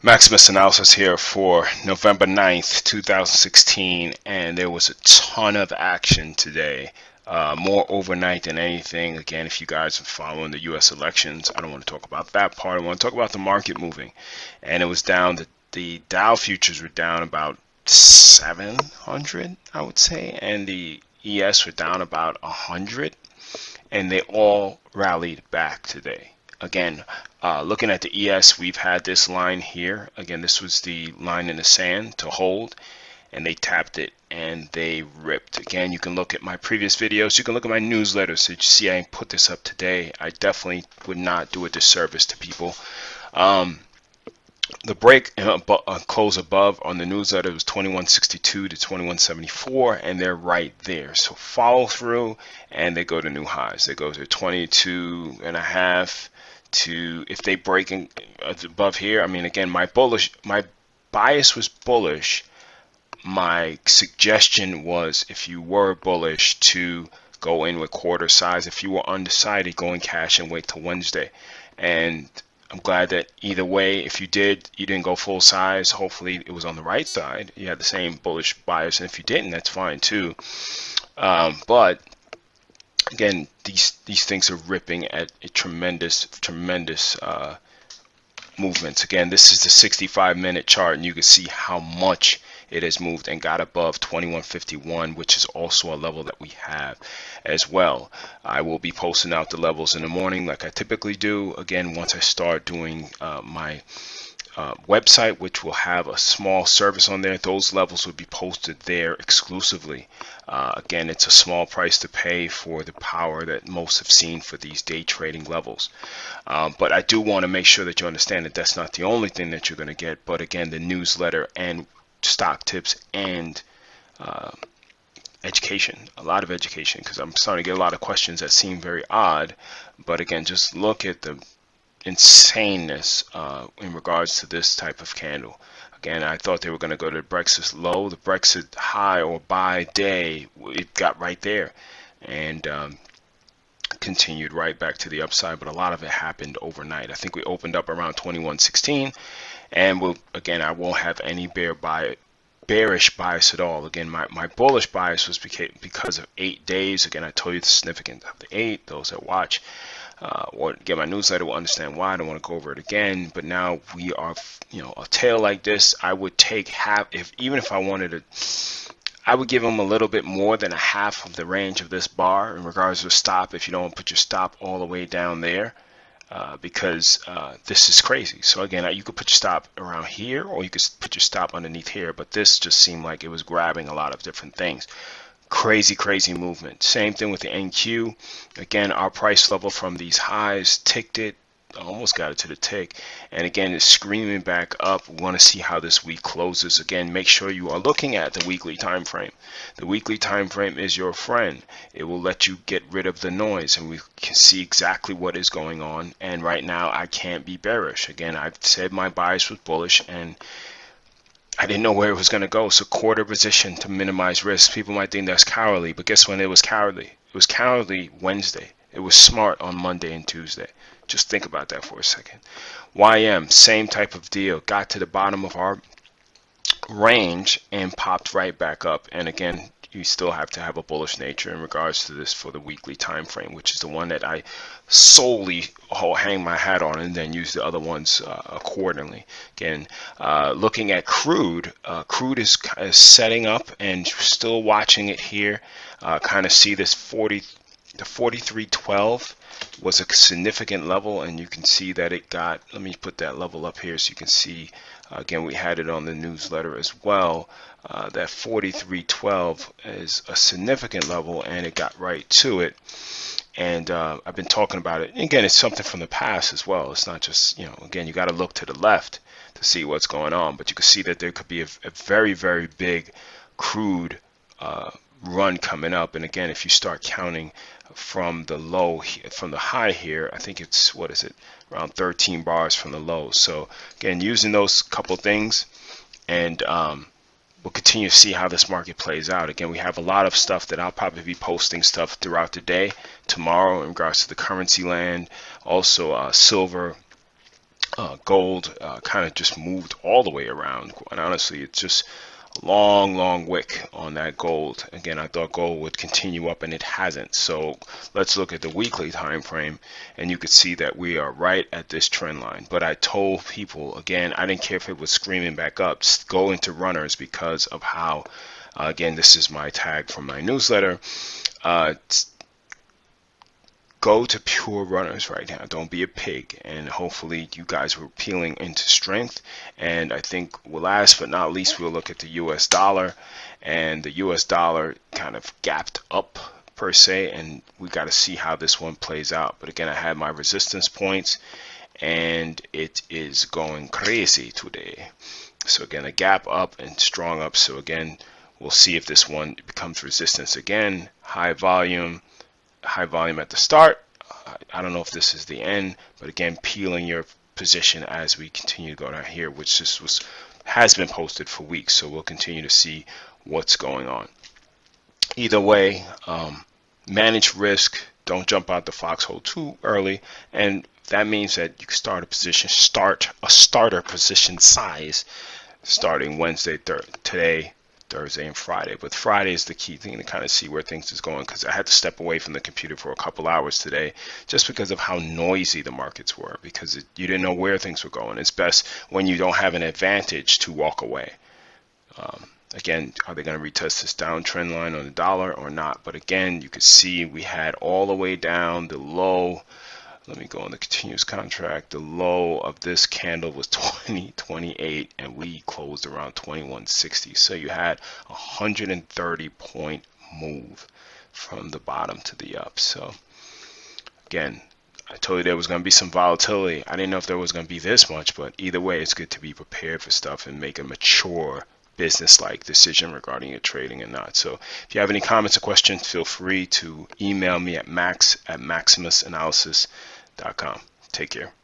Maximus Analysis here for November 9th, 2016, and there was a ton of action today. More overnight than anything. Again, if you guys are following the U.S. elections, I don't want to talk about that part. I want to talk about the market moving. And it was down, the Dow futures were down about 700, I would say, and the ES were down about 100, and they all rallied back today. Again, looking at the ES, we've had this line here. Again, this was the line in the sand to hold, and they tapped it and they ripped. Again, you can look at my previous videos. You can look at my newsletter. So you see I put this up today. I definitely would not do a disservice to people. The break close above on the newsletter was 2162 to 2174, and they're right there. So follow through, and they go to new highs. They go to 22.5 to, if they break in, above here. I mean, again, my bias was bullish. My suggestion was, if you were bullish, to go in with quarter size. If you were undecided, go in cash and wait till Wednesday. And I'm glad that either way, if you didn't go full size. Hopefully it was on the right side. You had the same bullish bias, and if you didn't, that's fine too. But again, these things are ripping at a tremendous movements. Again, this is the 65-minute chart, and you can see how much it has moved and got above 2151, which is also a level that we have as well. I will be posting out the levels in the morning like I typically do. Again, once I start doing my website, which will have a small service on there, those levels will be posted there exclusively. Again, it's a small price to pay for the power that most have seen for these day trading levels. But I do want to make sure that you understand that that's not the only thing that you're going to get. But again, the newsletter and stock tips and education, a lot of education, because I'm starting to get a lot of questions that seem very odd. But again, just look at the insaneness in regards to this type of candle. Again, I thought they were going to go to the Brexit low, the Brexit high, or buy day. It got right there and continued right back to the upside, but a lot of it happened overnight. I think we opened up around 2116, and again, I won't have any bearish bias at all. Again, my bullish bias was because of 8 days. Again, I told you the significance of the 8. Those that watch or get my newsletter will understand why. I don't want to go over it again, but now we are, a tail like this, I would take half, even if I wanted to, I would give them a little bit more than a half of the range of this bar in regards to stop, if you don't put your stop all the way down there, because this is crazy. So again, you could put your stop around here, or you could put your stop underneath here, but this just seemed like it was grabbing a lot of different things. Crazy movement. Same thing with the NQ. Again, our price level from these highs ticked it, almost got it to the tick, and again it's screaming back up. We want to see how this week closes. Again, make sure you are looking at the weekly time frame. The weekly time frame is your friend. It will let you get rid of the noise, and we can see exactly what is going on. And right now I can't be bearish. Again, I've said my bias was bullish, and I didn't know where it was going to go. So quarter position to minimize risk. People might think that's cowardly, but guess when it was cowardly? It was cowardly Wednesday. It was smart on Monday and Tuesday. Just think about that for a second. YM, same type of deal. Got to the bottom of our range and popped right back up. And again, you still have to have a bullish nature in regards to this for the weekly time frame, which is the one that I solely hang my hat on, and then use the other ones accordingly. Again, looking at crude, crude is setting up, and still watching it here. Kind of see this the 43.12 was a significant level, and you can see that it got, let me put that level up here so you can see. Again, we had it on the newsletter as well. That 43.12 is a significant level, and it got right to it. And I've been talking about it. And again, it's something from the past as well. It's not just, again, you got to look to the left to see what's going on. But you can see that there could be a very big crude run coming up. And again, if you start counting from the low, from the high here, I think it's, what is it, around 13 bars from the low. So again, using those couple things, and we'll continue to see how this market plays out. Again, we have a lot of stuff that I'll probably be posting stuff throughout the day tomorrow in regards to the currency land, also silver, Gold kind of just moved all the way around. And honestly, it's just a long wick on that gold. Again, I thought gold would continue up, and it hasn't. So let's look at the weekly time frame, and you could see that we are right at this trend line. But I told people, again, I didn't care if it was screaming back up, go into runners, because of how, again, this is my tag from my newsletter. Go to pure runners right now. Don't be a pig. And hopefully you guys were peeling into strength. And I think last but not least, we'll look at the US dollar. And the US dollar kind of gapped up per se. And we got to see how this one plays out. But again, I had my resistance points, and it is going crazy today. So again, a gap up and strong up. So again, we'll see if this one becomes resistance again. High volume at the start. I don't know if this is the end, but again, peeling your position as we continue to go down here, which has been posted for weeks. So we'll continue to see what's going on. Either way, manage risk. Don't jump out the foxhole too early, and that means that you can start a starter position size starting Wednesday, today, Thursday, and Friday. But Friday is the key thing to kind of see where things is going, because I had to step away from the computer for a couple hours today just because of how noisy the markets were, because you didn't know where things were going. It's best when you don't have an advantage to walk away. Again, are they going to retest this downtrend line on the dollar or not? But again, you can see we had all the way down the low. Let me go on the continuous contract. The low of this candle was 20.28, and we closed around 21.60. So you had a 130 point move from the bottom to the up. So again, I told you there was going to be some volatility. I didn't know if there was going to be this much, but either way, it's good to be prepared for stuff and make a mature business-like decision regarding your trading and not. So if you have any comments or questions, feel free to email me at max@maximusanalysis.com. Take care.